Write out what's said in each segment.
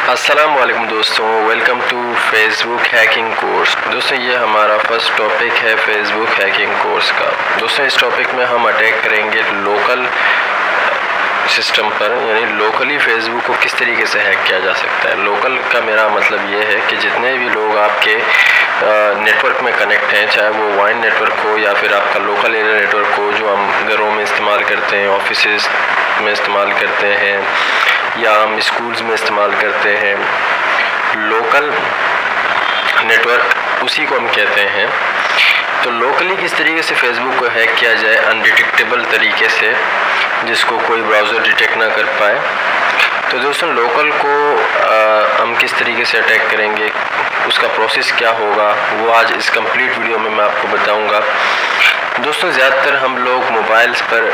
अस्सलाम वालेकुम दोस्तों, welcome to Facebook hacking course. दोस्तों ये हमारा फर्स्ट टॉपिक है फेसबुक हैकिंग कोर्स का। दोस्तों इस टॉपिक में हम अटैक करेंगे लोकल सिस्टम पर, यानी लोकली फेसबुक को किस तरीके से हैक किया जा सकता है। लोकल का मेरा मतलब ये है कि जितने भी लोग आपके नेटवर्क में कनेक्ट हैं, चाहे वो वाइन नेटवर्क हो या फिर आपका लोकल एरिया नेटवर्क हो जो हम घरों में इस्तेमाल करते हैं, ऑफिसेस में इस्तेमाल करते हैं या हम स्कूल्स में इस्तेमाल करते हैं, लोकल नेटवर्क उसी को हम कहते हैं। तो लोकली किस तरीके से फेसबुक को हैक किया जाए अनडिटेक्टेबल तरीके से, जिसको कोई ब्राउज़र डिटेक्ट ना कर पाए। तो दोस्तों लोकल को हम किस तरीके से अटैक करेंगे, उसका प्रोसेस क्या होगा, वो आज इस कंप्लीट वीडियो में मैं आपको बताऊंगा। दोस्तों ज़्यादातर हम लोग मोबाइल्स पर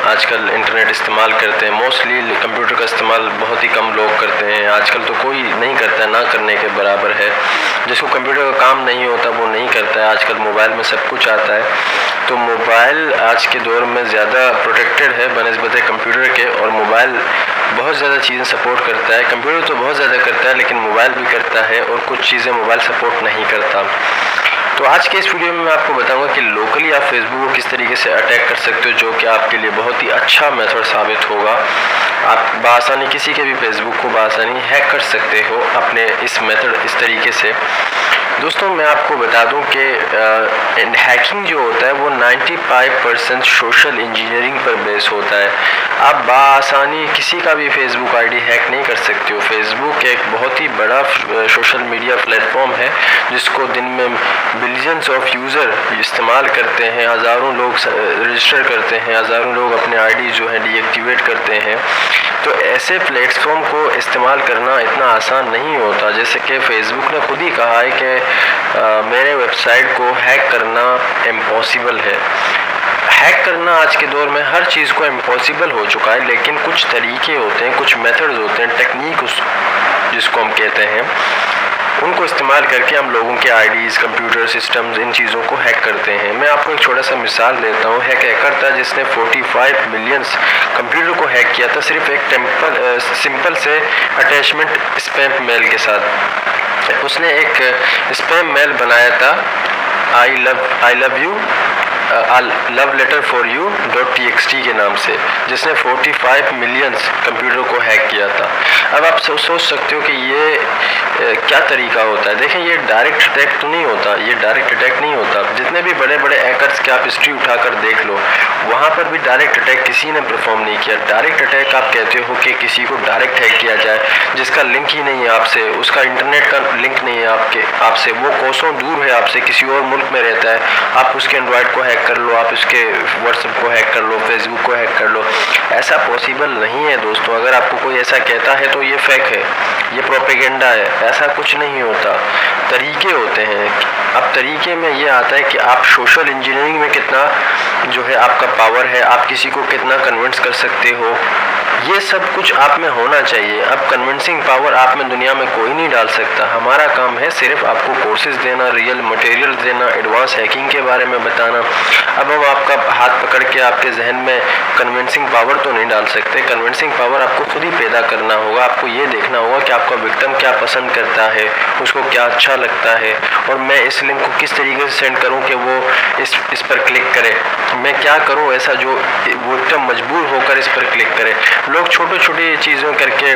आजकल इंटरनेट इस्तेमाल करते हैं। मोस्टली कंप्यूटर का इस्तेमाल बहुत ही कम लोग करते हैं। आजकल तो कोई नहीं करता है, ना करने के बराबर है। जिसको कंप्यूटर का काम नहीं होता वो नहीं करता है। आजकल मोबाइल में सब कुछ आता है। तो मोबाइल आज के दौर में ज़्यादा प्रोटेक्टेड है बनस्बत कंप्यूटर के, और मोबाइल बहुत ज़्यादा चीज़ें सपोर्ट करता है। कंप्यूटर तो बहुत ज़्यादा करता है, लेकिन मोबाइल भी करता है और कुछ चीज़ें मोबाइल सपोर्ट नहीं करता। तो आज के इस वीडियो में मैं आपको बताऊंगा कि लोकली आप फेसबुक को किस तरीके से अटैक कर सकते हो, जो कि आपके लिए बहुत ही अच्छा मेथड साबित होगा। आप बआसानी किसी के भी फेसबुक को बआसानी हैक कर सकते हो अपने इस मेथड इस तरीके से। दोस्तों मैं आपको बता दूं कि हैकिंग जो होता है वो 95% सोशल इंजीनियरिंग पर बेस होता है। आप बआसानी किसी का भी फेसबुक आईडी हैक नहीं कर सकते हो। फेसबुक एक बहुत ही बड़ा सोशल मीडिया प्लेटफॉर्म है जिसको दिन में बिलियंस ऑफ यूज़र इस्तेमाल करते हैं। हज़ारों लोग रजिस्टर करते हैं, हज़ारों लोग अपने आईडी जो है डीएक्टिवेट करते हैं। तो ऐसे प्लेटफॉर्म को इस्तेमाल करना इतना आसान नहीं होता। जैसे कि फेसबुक ने खुद ही कहा है कि मेरे वेबसाइट को हैक करना इम्पॉसिबल है। हैक करना आज के दौर में हर चीज़ को इम्पॉसिबल हो चुका है, लेकिन कुछ तरीके होते हैं, कुछ मेथड्स होते हैं, टेक्निक जिसको हम कहते हैं, उनको इस्तेमाल करके हम लोगों के आईडीज़, कंप्यूटर सिस्टम्स, इन चीज़ों को हैक करते हैं। मैं आपको एक छोटा सा मिसाल देता हूँ। हैकर था जिसने 45 मिलियंस कंप्यूटर को हैक किया था सिर्फ एक सिंपल से अटैचमेंट स्पैम मेल के साथ। उसने एक स्पैम मेल बनाया था, I love you love letter for you .txt के नाम से, जिसने 45 मिलियंस कंप्यूटर को हैक किया था। अब आप सोच सकते हो कि ये क्या तरीका होता है। देखें, ये डायरेक्ट अटैक तो नहीं होता, ये डायरेक्ट अटैक नहीं होता। जितने भी बड़े बड़े हैकर्स के आप हिस्ट्री उठाकर देख लो, वहाँ पर भी डायरेक्ट अटैक किसी ने परफॉर्म नहीं किया। डायरेक्ट अटैक आप कहते हो कि किसी को डायरेक्ट हैक किया जाए जिसका लिंक ही नहीं है आपसे, उसका इंटरनेट का लिंक नहीं है आपसे, वो कोसों दूर है आपसे, किसी और मुल्क में रहता है। आप उसके एंड्रॉयड को हैक कर लो, आप उसके व्हाट्सएप को हैक कर लो, फेसबुक को हैक कर लो। ऐसा पॉसिबल नहीं है दोस्तों। अगर आपको कोई ऐसा कहता है तो ये फेक है, ये प्रोपेगेंडा है। ऐसा कुछ नहीं होता, तरीके होते हैं। अब तरीके में ये आता है कि आप सोशल इंजीनियरिंग में कितना जो है आपका पावर है, आप किसी को कितना कन्विंस कर सकते हो, ये सब कुछ आप में होना चाहिए। अब कन्विंसिंग पावर आप में दुनिया में कोई नहीं डाल सकता। हमारा काम है सिर्फ आपको कोर्सेज देना, रियल मटेरियल देना, एडवांस हैकिंग के बारे में बताना। अब हम आपका हाथ पकड़ के आपके जहन में कन्विंसिंग पावर तो नहीं डाल सकते। कन्विंसिंग पावर आपको खुद ही पैदा करना होगा। आपको ये देखना होगा कि आपका विक्टिम क्या पसंद करता है, उसको क्या अच्छा लगता है, और मैं इस लिंक को किस तरीके से सेंड करूँ कि वो इस पर क्लिक करे। मैं क्या करूँ ऐसा जो विक्टिम मजबूर होकर इस पर क्लिक करे। लोग छोटी छोटी चीज़ों करके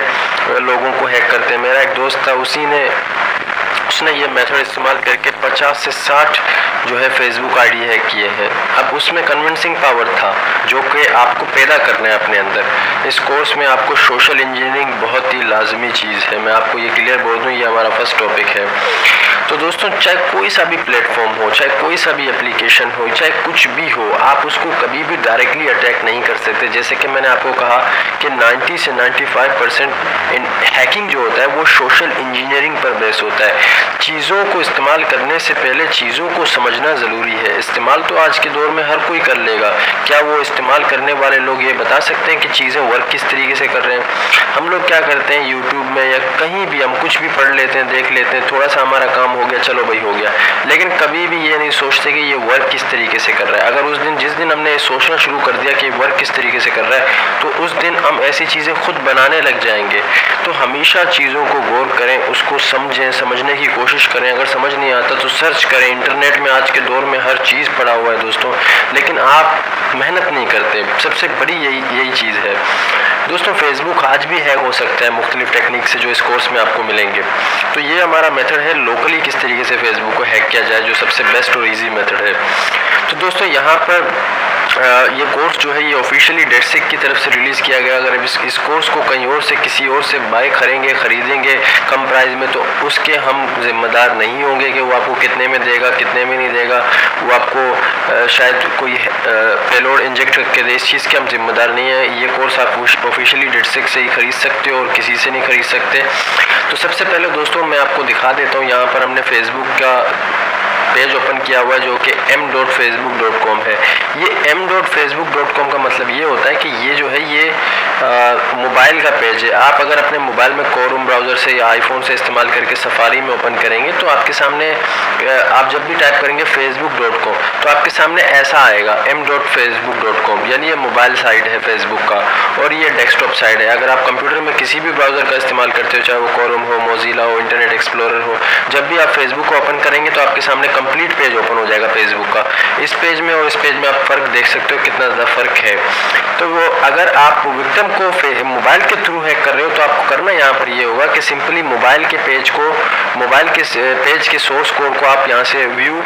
लोगों को हैक करते हैं। मेरा एक दोस्त था, उसने ये मेथड इस्तेमाल करके 50 से 60 जो है फेसबुक आईडी हैक किए हैं। अब उसमें कन्विंसिंग पावर था जो कि आपको पैदा करना है अपने अंदर। इस कोर्स में आपको सोशल इंजीनियरिंग बहुत ही लाजमी चीज़ है। मैं आपको ये क्लियर बोल दूँ, ये हमारा फर्स्ट टॉपिक है। तो दोस्तों चाहे कोई सा भी प्लेटफॉर्म हो, चाहे कोई सा भी एप्लीकेशन हो, चाहे कुछ भी हो, आप उसको कभी भी डायरेक्टली अटैक नहीं कर सकते। जैसे कि मैंने आपको कहा कि 90 से 95% हैकिंग जो होता है वो सोशल इंजीनियरिंग पर बेस होता है। चीज़ों को इस्तेमाल करने से पहले चीज़ों को समझना ज़रूरी है। इस्तेमाल तो आज के दौर में हर कोई कर लेगा। क्या वो इस्तेमाल करने वाले लोग ये बता सकते हैं कि चीज़ें वर्क किस तरीके से कर रहे हैं? हम लोग क्या करते हैं, यूट्यूब में या कहीं भी हम कुछ भी पढ़ लेते हैं, देख लेते हैं, थोड़ा सा हमारा काम हो गया, चलो भाई हो गया, लेकिन कभी भी ये नहीं सोचते कि ये वर्क किस तरीके से कर रहा है। अगर उस दिन जिस दिन हमने सोचना शुरू कर दिया कि वर्क किस तरीके से कर रहा है, तो उस दिन हम ऐसी चीज़ें खुद बनाने लग जाएंगे। तो हमेशा चीज़ों को गौर करें, उसको समझें, समझने की कोशिश करें। अगर समझ नहीं आता तो सर्च करें। इंटरनेट में आज के दौर में हर चीज़ पड़ा हुआ है दोस्तों, लेकिन आप मेहनत नहीं करते। सबसे बड़ी यही चीज़ है दोस्तों। फेसबुक आज भी हैक हो सकता है मुख्तलिफ टेक्निक से, जो इस कोर्स में आपको मिलेंगे। तो ये हमारा मेथड है लोकली किस तरीके से फेसबुक को हैक किया जाए, जो सबसे बेस्ट और ईजी मेथड है। तो दोस्तों यहाँ पर ये कोर्स जो है ये ऑफिशियली डेटसिक की तरफ से रिलीज़ किया गया। अगर इस कोर्स को कहीं और से किसी और से बाय खरीदेंगे कम प्राइस में, तो उसके हम जिम्मेदार नहीं होंगे कि वो आपको कितने में देगा कितने में नहीं देगा। वो आपको शायद कोई पेलोड इंजेक्ट करके दे, इस चीज़ के हम जिम्मेदार नहीं है। ये कोर्स आप ऑफिशियली डेटसिक से ही खरीद सकते हो और किसी से नहीं खरीद सकते। तो सबसे पहले दोस्तों मैं आपको दिखा देता हूँ, यहाँ पर हमने फेसबुक का पेज ओपन किया हुआ है जो कि m.facebook.com है। ये m.facebook.com का मतलब ये होता है कि ये जो है ये मोबाइल का पेज है। आप अगर अपने मोबाइल में क्रोम ब्राउज़र से या आईफोन से इस्तेमाल करके सफारी में ओपन करेंगे तो आपके सामने आप जब भी टाइप करेंगे facebook.com तो आपके सामने ऐसा आएगा m.facebook.com, यानी ये मोबाइल साइट है फेसबुक का और ये डेस्कटॉप साइट है। अगर आप कंप्यूटर में किसी भी ब्राउज़र का इस्तेमाल करते हो, चाहे वो क्रोम हो, मोजिला हो, इंटरनेट एक्सप्लोरर हो, जब भी आप फेसबुक को ओपन करेंगे तो आपके सामने कंप्लीट पेज ओपन हो जाएगा फेसबुक का। इस पेज में और इस पेज में आप फ़र्क देख सकते हो कितना ज़्यादा फ़र्क है। तो वो अगर आप विक्टिम को मोबाइल के थ्रू हैक कर रहे हो तो आपको करना यहाँ पर ये होगा कि सिंपली मोबाइल के पेज के सोर्स कोड को आप यहाँ से व्यू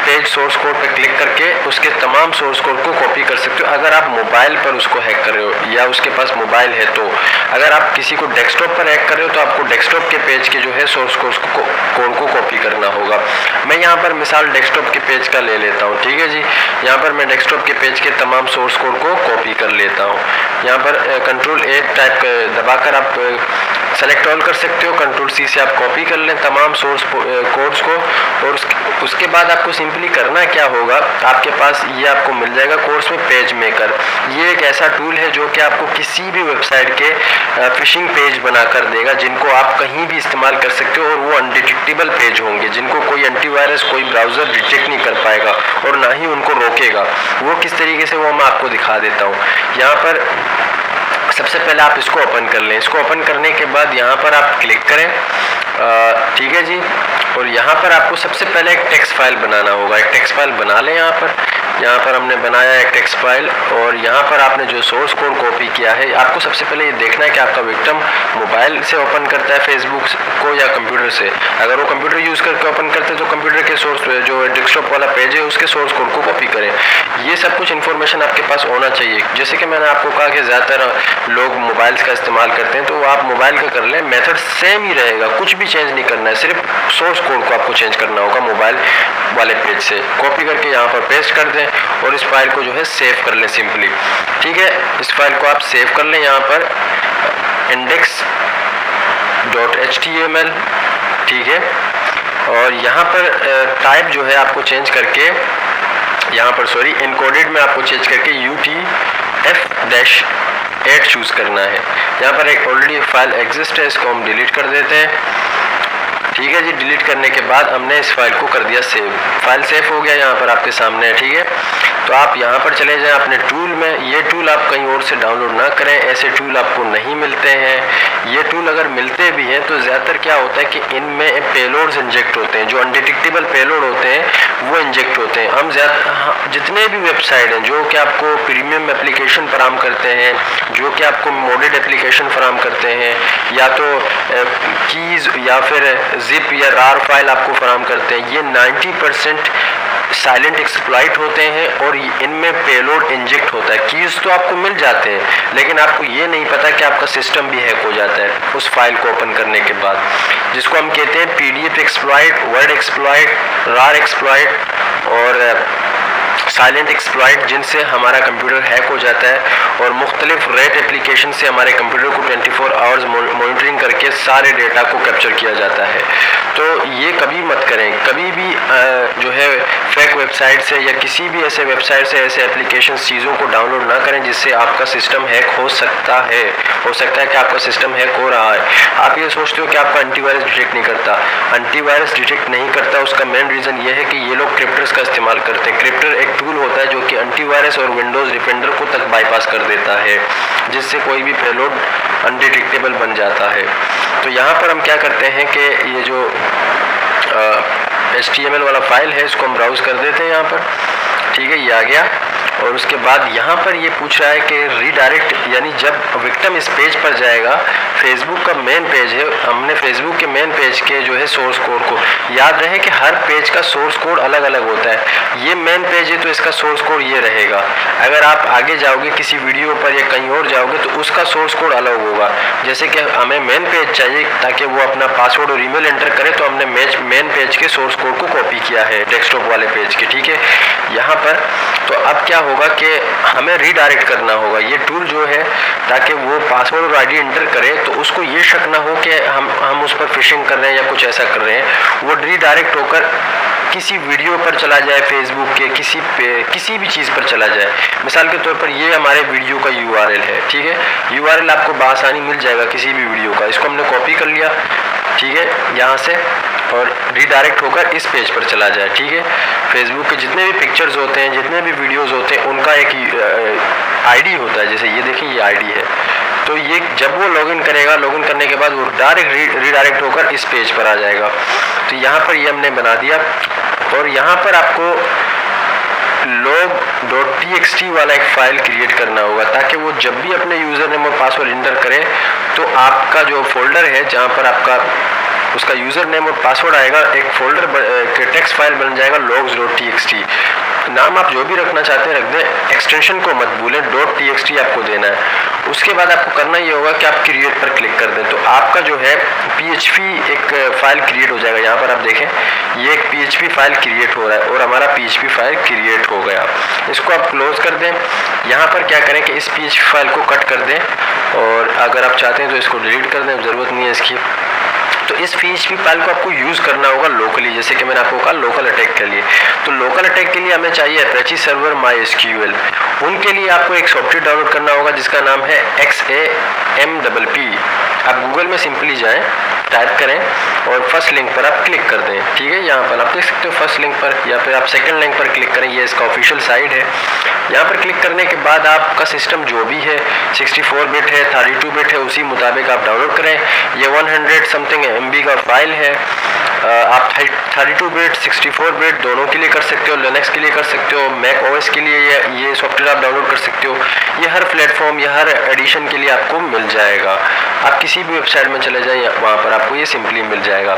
पेज सोर्स कोड पर क्लिक करके उसके तमाम सोर्स कोड को कॉपी कर सकते हो। अगर आप मोबाइल पर उसको हैक कर रहे हो या उसके पास मोबाइल है तो, अगर आप किसी को डेस्कटॉप पर हैक कर रहे हो तो आपको डेस्कटॉप के पेज के जो है सोर्स कोड को कॉपी करना होगा। मैं यहाँ पर मिसाल डेस्कटॉप के पेज का ले लेता हूँ, ठीक है जी। यहाँ पर मैं डेस्कटॉप के पेज के तमाम सोर्स कोड को कॉपी कर लेता हूँ। यहाँ पर Ctrl+A टाइप दबाकर आप सेलेक्ट ऑल कर सकते हो, Ctrl+C से आप कॉपी कर लें तमाम सोर्स कोड्स को। और उसके बाद आपको सिंपली करना क्या होगा, आपके पास ये आपको मिल जाएगा कोर्स में पेज मेकर। ये एक ऐसा टूल है जो कि आपको किसी भी वेबसाइट के फिशिंग पेज बना कर देगा, जिनको आप कहीं भी इस्तेमाल कर सकते हो और वो अनडिटेक्टेबल पेज होंगे, जिनको कोई एंटीवायरस कोई ब्राउज़र डिटेक्ट नहीं कर पाएगा और ना ही उनको रोकेगा। वो किस तरीके से वो मैं आपको दिखा देता हूँ। यहाँ पर सबसे पहले आप इसको ओपन कर लें। इसको ओपन करने के बाद यहाँ पर आप क्लिक करें, ठीक है जी। और यहाँ पर आपको सबसे पहले एक टेक्स्ट फाइल बनाना होगा। एक टेक्स्ट फाइल बना लें। यहाँ पर हमने बनाया एक टेक्स्ट फाइल और यहाँ पर आपने जो सोर्स कोड कॉपी किया है, आपको सबसे पहले ये देखना है कि आपका विक्टिम मोबाइल से ओपन करता है फेसबुक को या कंप्यूटर से। अगर वो कंप्यूटर यूज़ करके ओपन करते हैं तो कंप्यूटर के सोर्स जो डेस्कटॉप वाला पेज है उसके सोर्स कोड को कॉपी करें। ये सब कुछ इन्फॉर्मेशन आपके पास होना चाहिए। जैसे कि मैंने आपको कहा कि ज़्यादातर लोग मोबाइल्स का इस्तेमाल करते हैं, तो आप मोबाइल का कर लें, मेथड सेम ही रहेगा, कुछ भी चेंज नहीं करना है, सिर्फ सोर्स कोड को आपको चेंज करना होगा। मोबाइल वाले पेज से कॉपी करके यहाँ पर पेस्ट कर दें और इस फाइल को जो है सेव कर लें सिंपली, ठीक है। इस फाइल को आप सेव कर लें यहाँ पर index.html, ठीक है। और यहाँ पर टाइप जो है आपको चेंज करके यहाँ पर इनकोडेड में आपको चेंज करके UTF-8 चूज़ करना है। यहाँ पर एक ऑलरेडी फाइल एग्जिस्ट है, इसको हम डिलीट कर देते हैं, ठीक है जी। डिलीट करने के बाद हमने इस फाइल को कर दिया सेव। फाइल सेव हो गया यहाँ पर आपके सामने है, ठीक है। तो आप यहाँ पर चले जाएं अपने टूल में। ये टूल आप कहीं और से डाउनलोड ना करें, ऐसे टूल आपको नहीं मिलते हैं। ये टूल अगर मिलते भी हैं तो ज़्यादातर क्या होता है कि इनमें पेलोड्स इंजेक्ट होते हैं, जो अनडिटेक्टेबल पेलोड होते हैं वो इंजेक्ट होते हैं। हम जितने भी वेबसाइट हैं जो कि आपको प्रीमियम एप्लीकेशन फराम करते हैं, जो कि आपको मोडेड एप्लीकेशन फराम करते हैं, या तो कीज़ या फिर जिप या रार फाइल आपको फराम करते हैं, ये 90% साइलेंट एक्सप्लॉइट होते हैं और इनमें पेलोड इंजेक्ट होता है। कीज़ तो आपको मिल जाते हैं लेकिन आपको ये नहीं पता कि आपका सिस्टम भी हैक हो जाता है उस फाइल को ओपन करने के बाद, जिसको हम कहते हैं PDF एक्सप्लॉइट, वर्ड एक्सप्लॉइट, रार एक्सप्लॉइट और साइलेंट एक्सप्लॉइट, जिनसे हमारा कंप्यूटर हैक हो जाता है और मुख्तलिफ रेट एप्लीकेशन से हमारे कंप्यूटर को 24 आवर्स मॉनिटरिंग करके सारे डेटा को कैप्चर किया जाता है। तो ये कभी मत करें, कभी भी जो है फेक वेबसाइट से या किसी भी ऐसे वेबसाइट से ऐसे एप्लीकेशन चीज़ों को डाउनलोड ना करें जिससे आपका सिस्टम हैक हो सकता है। हो सकता है कि आपका सिस्टम हैक हो रहा है। आप ये सोचते हो कि आपका एंटीवायरस डिटेक्ट नहीं करता। एंटीवायरस डिटेक्ट नहीं करता, उसका मेन रीज़न ये है कि ये लोग क्रिप्टर्स का इस्तेमाल करते हैं। क्रिप्टर एक टूल होता है जो कि एंटीवायरस और विंडोज़ डिफेंडर को तक बाईपास कर देता है, जिससे कोई भी पेलोड अनडिटेक्टेबल बन जाता है। तो यहाँ पर हम क्या करते हैं कि ये जो HTML वाला फाइल है इसको हम ब्राउज़ कर देते हैं यहाँ पर, ठीक है, ये आ गया। और उसके बाद यहाँ पर ये पूछ रहा है कि रीडायरेक्ट, यानी जब विक्टिम इस पेज पर जाएगा, फेसबुक का मेन पेज है, हमने फेसबुक के मेन पेज के जो है सोर्स कोड को, याद रहे कि हर पेज का सोर्स कोड अलग अलग होता है। ये मेन पेज है तो इसका सोर्स कोड ये रहेगा। अगर आप आगे जाओगे किसी वीडियो पर या कहीं और जाओगे तो उसका सोर्स कोड अलग होगा। जैसे कि हमें मेन पेज चाहिए ताकि वो अपना पासवर्ड और ईमेल एंटर करे, तो हमने मेन पेज के सोर्स कोड को कॉपी किया है डेस्कटॉप वाले पेज के, ठीक है, यहाँ पर। तो अब क्या होगा कि हमें रीडायरेक्ट करना होगा ये टूल जो है, ताकि वो पासवर्ड और आईडी एंटर करे तो उसको ये शक ना हो कि हम उस पर फिशिंग कर रहे हैं या कुछ ऐसा कर रहे हैं। वो रीडायरेक्ट होकर किसी वीडियो पर चला जाए, फेसबुक के किसी भी चीज़ पर चला जाए। मिसाल के तौर पर ये हमारे वीडियो का URL है, ठीक है, URL आपको बआसानी मिल जाएगा किसी भी वीडियो का। इसको हमने कॉपी कर लिया, ठीक है, यहाँ से, और रीडायरेक्ट होकर इस पेज पर चला जाए, ठीक है। फेसबुक के जितने भी पिक्चर्स होते हैं, जितने भी वीडियोस होते हैं, उनका एक आईडी होता है। जैसे ये देखें, ये आईडी है, तो ये जब वो लॉगिन करेगा, लॉगिन करने के बाद वो डायरेक्ट रीडायरेक्ट होकर इस पेज पर आ जाएगा। तो यहाँ पर ये हमने बना दिया, और यहाँ पर आपको log.txt वाला एक फ़ाइल क्रिएट करना होगा, ताकि वो जब भी अपने यूज़र नेम और पासवर्ड एंटर करे तो आपका जो फोल्डर है जहाँ पर आपका उसका यूज़र नेम और पासवर्ड आएगा, एक फोल्डर टेक्स्ट फाइल बन जाएगा logs.txt। नाम आप जो भी रखना चाहते हैं रख दें, एक्सटेंशन को मत भूलें, .txt आपको देना है। उसके बाद आपको करना ये होगा कि आप क्रिएट पर क्लिक कर दें, तो आपका जो है PHP एक फ़ाइल क्रिएट हो जाएगा। यहाँ पर आप देखें, ये एक PHP फाइल क्रिएट हो रहा है और हमारा PHP फाइल क्रिएट हो गया। इसको आप क्लोज कर दें। यहाँ पर क्या करें कि इस PHP फाइल को कट कर दें, और अगर आप चाहते हैं तो इसको डिलीट कर दें, ज़रूरत नहीं है इसकी। तो इस PHP फाइल को आपको यूज़ करना होगा लोकली, जैसे कि मैंने आपको कहा लोकल अटैक के लिए। तो लोकल अटैक के लिए हमें चाहिए Apache सर्वर MySQL। उनके लिए आपको एक सॉफ्टवेयर डाउनलोड करना होगा जिसका नाम है XAMPP। आप गूगल में सिंपली जाएं, टाइप करें और फर्स्ट लिंक पर आप क्लिक कर दें, ठीक है। यहाँ पर आप देख सकते हो फर्स्ट लिंक पर, या फिर आप सेकंड लिंक पर क्लिक करें, ये इसका ऑफिशियल साइट है। यहाँ पर क्लिक करने के बाद आपका सिस्टम जो भी है, 64 बिट है, 32 बिट है, उसी मुताबिक आप डाउनलोड करें। ये 100 समथिंग MB का फाइल है। आप 32 बिट 64 बिट दोनों के लिए कर सकते हो, लिनक्स के लिए कर सकते हो, मैक OS के लिए ये सॉफ्टवेयर आप डाउनलोड कर सकते हो। ये हर प्लेटफॉर्म या हर एडिशन के लिए आपको मिल जाएगा। आप किसी भी वेबसाइट में चले जाएं, वहाँ पर आपको ये सिंपली मिल जाएगा।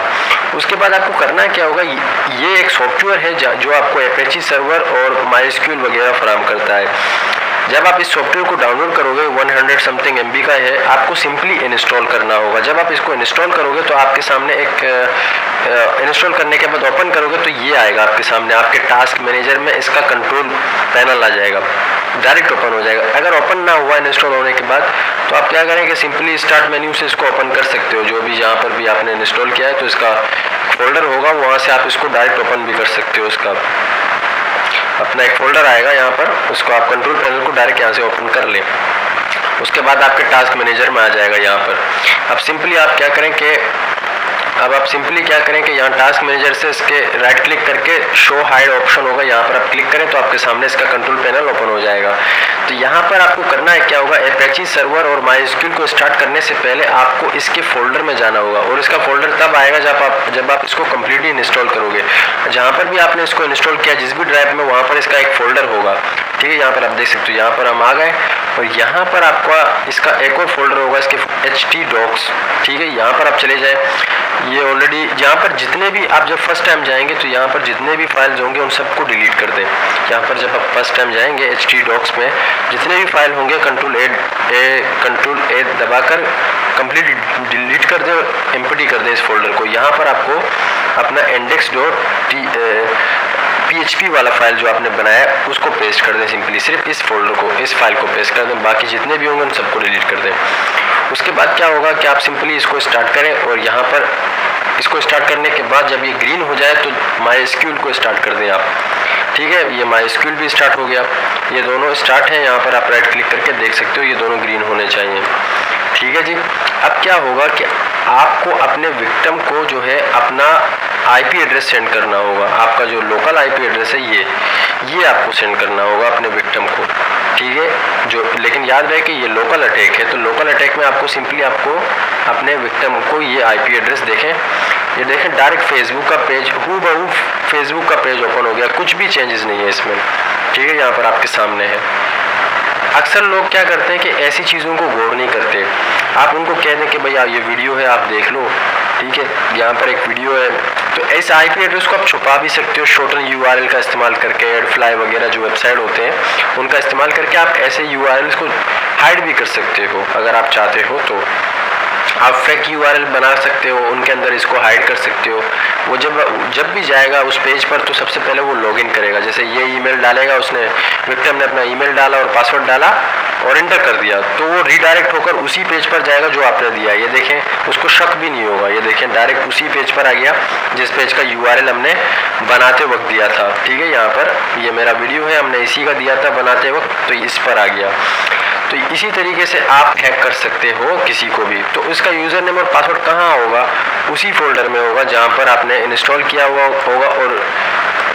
उसके बाद आपको करना क्या होगा, ये एक सॉफ्टवेयर है जो आपको Apache सर्वर और MySQL वगैरह फराहम करता है। जब आप इस सॉफ्टवेयर को डाउनलोड करोगे, 100 समथिंग MB का है, आपको सिंपली इंस्टॉल करना होगा। जब आप इसको इंस्टॉल करोगे तो आपके सामने एक इंस्टॉल करने के बाद ओपन करोगे तो ये आएगा आपके सामने, आपके टास्क मैनेजर में इसका कंट्रोल पैनल आ जाएगा, डायरेक्ट ओपन हो जाएगा। अगर ओपन ना हुआ इंस्टॉल होने के बाद तो आप क्या करें कि सिंपली स्टार्ट मेन्यू से इसको ओपन कर सकते हो। जो भी जहाँ पर भी आपने इंस्टॉल किया है तो इसका फोल्डर होगा, वहाँ से आप इसको डायरेक्ट ओपन भी कर सकते हो। इसका अपना एक फोल्डर आएगा यहाँ पर, उसको आप कंट्रोल पैनल को डायरेक्ट यहाँ से ओपन कर लें। उसके बाद आपके टास्क मैनेजर में आ जाएगा यहाँ पर। अब सिंपली आप क्या करें कि यहाँ टास्क मैनेजर से इसके राइट क्लिक करके शो हाइड ऑप्शन होगा, यहाँ पर आप क्लिक करें तो आपके सामने इसका कंट्रोल पैनल ओपन हो जाएगा। तो यहाँ पर आपको करना है क्या होगा, Apache सर्वर और MySQL को स्टार्ट करने से पहले आपको इसके फोल्डर में जाना होगा, और इसका फोल्डर तब आएगा जब आप इसको कम्प्लीटली इंस्टॉल करोगे। जहाँ पर भी आपने इसको इंस्टॉल किया, जिस भी ड्राइव में, वहाँ पर इसका एक फोल्डर होगा, ठीक है। यहाँ पर आप देख सकते हो, यहाँ पर हम आ गए, और यहाँ पर आपका इसका एक और फोल्डर होगा, इसके htdocs, ठीक है। यहाँ पर आप चले जाए, ये ऑलरेडी यहाँ पर जितने भी आप जब फर्स्ट टाइम जाएंगे तो यहाँ पर जितने भी फाइल्स होंगे उन सबको डिलीट कर दें। यहाँ पर जब आप फर्स्ट टाइम जाएंगे htdocs में जितने भी फाइल होंगे कंट्रोल A दबाकर कंप्लीट डिलीट कर दें और एम्प्टी कर दें इस फोल्डर को। यहाँ पर आपको अपना index.php वाला फाइल जो आपने बनाया उसको पेस्ट कर दें, सिंपली सिर्फ इस फोल्डर को, इस फाइल को पेस्ट कर दें, बाकी जितने भी होंगे उन सबको डिलीट कर दें। उसके बाद क्या होगा कि आप सिंपली इसको स्टार्ट करें, और यहाँ पर इसको स्टार्ट करने के बाद जब ये ग्रीन हो जाए तो MySQL को स्टार्ट कर दें आप, ठीक है। ये MySQL भी स्टार्ट हो गया, ये दोनों स्टार्ट हैं। यहाँ पर आप राइट क्लिक करके देख सकते हो, ये दोनों ग्रीन होने चाहिए, ठीक है जी। अब क्या होगा कि आपको अपने विक्टिम को जो है अपना आईपी एड्रेस सेंड करना होगा। आपका जो लोकल आईपी एड्रेस है ये आपको सेंड करना होगा अपने विक्टिम को, ठीक है। जो लेकिन याद रहे कि ये लोकल अटैक है, तो लोकल अटैक में आपको सिंपली आपको अपने विक्टिम को ये आईपी एड्रेस देखें, ये देखें डायरेक्ट फेसबुक का पेज हूबहू फेसबुक का पेज ओपन हो गया, कुछ भी चेंजेस नहीं है इसमें, ठीक है। यहाँ पर आपके सामने है। अक्सर लोग क्या करते हैं कि ऐसी चीज़ों को गौर नहीं करते। आप उनको कह दें कि भैया ये वीडियो है आप देख लो, ठीक है, यहाँ पर एक वीडियो है, तो इस आईपी एड्रेस को आप छुपा भी सकते हो शॉर्टन यूआरएल का इस्तेमाल करके। एडफ्लाई वगैरह जो वेबसाइट होते हैं उनका इस्तेमाल करके आप ऐसे यूआरएल्स को हाइड भी कर सकते हो अगर आप चाहते हो तो। आप फेक यूआरएल बना सकते हो, उनके अंदर इसको हाइड कर सकते हो। वो जब भी जाएगा उस पेज पर तो सबसे पहले वो लॉगिन करेगा। जैसे ये ईमेल डालेगा, उसने विक्टिम ने अपना ईमेल डाला और पासवर्ड डाला और एंटर कर दिया, तो वो रीडायरेक्ट होकर उसी पेज पर जाएगा जो आपने दिया। ये देखें, उसको शक भी नहीं होगा। ये देखें डायरेक्ट उसी पेज पर आ गया जिस पेज का यूआरएल हमने बनाते वक्त दिया था, ठीक है। यहाँ पर ये मेरा वीडियो है, हमने इसी का दिया था बनाते वक्त, तो इस पर आ गया। तो इसी तरीके से आप हैक कर सकते हो किसी को भी। तो उसका यूज़र नेम और पासवर्ड कहाँ होगा? उसी फोल्डर में होगा जहाँ पर आपने इंस्टॉल किया हुआ होगा। और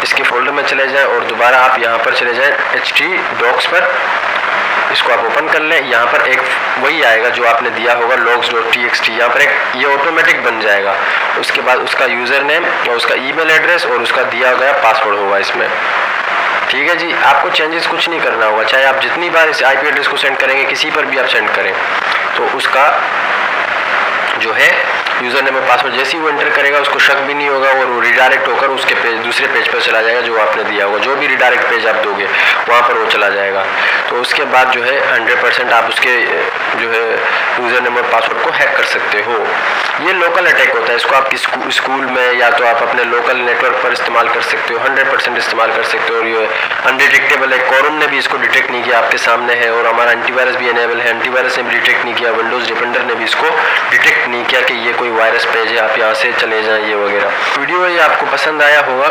इसके फोल्डर में चले जाएं और दोबारा आप यहाँ पर चले जाएं htdocs पर, इसको आप ओपन कर लें। यहाँ पर एक वही आएगा जो आपने दिया होगा logs.txt, यहाँ पर एक ये ऑटोमेटिक बन जाएगा। उसके बाद उसका यूज़र नेम और उसका ईमेल एड्रेस और उसका दिया गया पासवर्ड होगा इसमें, ठीक है जी। आपको चेंजेस कुछ नहीं करना होगा, चाहे आप जितनी बार इस आईपी एड्रेस को सेंड करेंगे, किसी पर भी आप सेंड करें, तो उसका जो है यूज़र नेम और पासवर्ड जैसे ही वो एंटर करेगा उसको शक भी नहीं होगा और वो रिडायरेक्ट होकर उसके पेज दूसरे पेज पर चला जाएगा जो आपने दिया होगा। जो भी रिडायरेक्ट पेज आप दोगे वहाँ पर वो चला जाएगा। तो उसके बाद जो है 100% आप उसके जो है यूज़र नेम और पासवर्ड को हैक कर सकते हो। ये लोकल अटैक होता है, इसको आप स्कूल में या तो आप अपने लोकल नेटवर्क पर इस्तेमाल कर सकते हो, 100% इस्तेमाल कर सकते हो। और ये अनडिटेक्टेबल है, कोरम ने भी इसको डिटेक्ट नहीं किया, आपके सामने है। और हमारा एंटीवायरस भी इनेबल है, एंटीवायरस ने भी डिटेक्ट नहीं किया, विंडोज़ डिफेंडर ने भी इसको डिटेक्ट नहीं किया कि ये कोई वायरस पेज है, आप यहाँ से चले जाएं ये वगैरह। वीडियो ये आपको पसंद आया होगा,